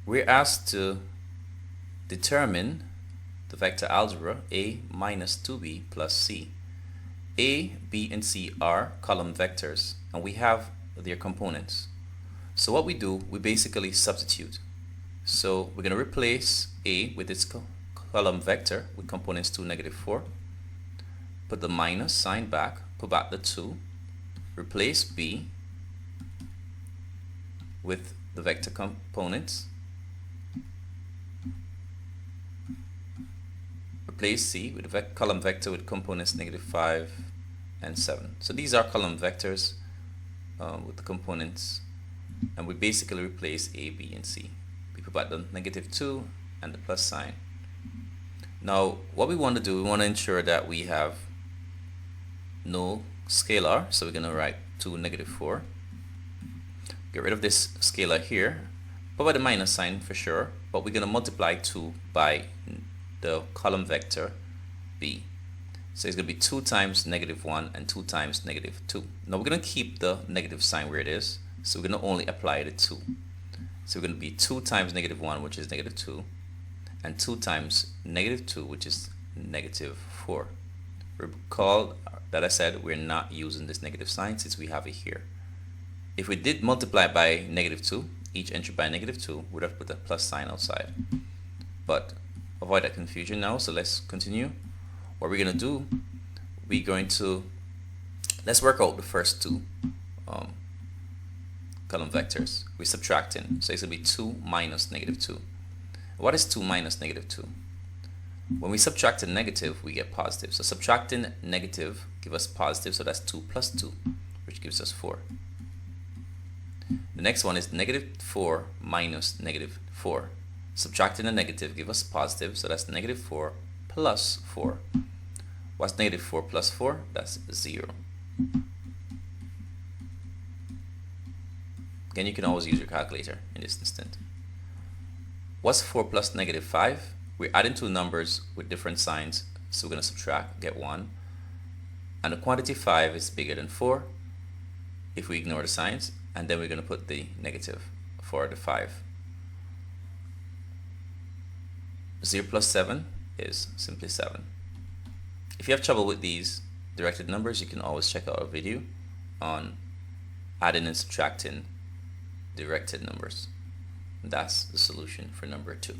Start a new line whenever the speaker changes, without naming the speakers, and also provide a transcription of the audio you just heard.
We're asked to determine the vector algebra A minus 2B plus C. A, B, and C are column vectors, and we have their components. So what we do, we basically substitute. So we're going to replace A with its column vector with components 2, negative 4. Put the minus sign back, put back the 2. Replace B with the vector components. Replace C with the column vector with components negative 5 and 7. So these are column vectors with the components, and we basically replace A, B, and C. We put back the negative 2 and the plus sign. Now what we want to do, we want to ensure that we have no scalar, so we're going to write 2, negative 4. Get rid of this scalar here, put by the minus sign for sure, but we're going to multiply 2 by the column vector B. So it's going to be 2 times negative 1 and 2 times negative 2. Now we're going to keep the negative sign where it is, so we're going to only apply the 2. So we're going to be 2 times negative 1, which is negative 2, and 2 times negative 2, which is negative 4. Recall that I said we're not using this negative sign since we have it here. If we did multiply by negative 2, each entry by negative 2, we'd have to put a plus sign outside. But avoid that confusion now, so let's continue. What we're going to do, let's work out the first two column vectors. We're subtracting, so it's going to be 2 minus negative 2. What is 2 minus negative 2? When we subtract a negative, we get positive. So subtracting negative gives us positive, so that's 2 plus 2, which gives us 4. The next one is negative 4 minus negative 4. Subtracting a negative gives us positive, so that's negative 4 plus 4. What's negative 4 plus 4? That's 0. Again, you can always use your calculator in this instant. What's 4 plus negative 5? We're adding two numbers with different signs, so we're going to subtract, get 1. And the quantity 5 is bigger than 4 if we ignore the signs, and then we're going to put the negative for the 5. 0 plus 7 is simply 7. If you have trouble with these directed numbers, you can always check out a video on adding and subtracting directed numbers. That's the solution for number 2.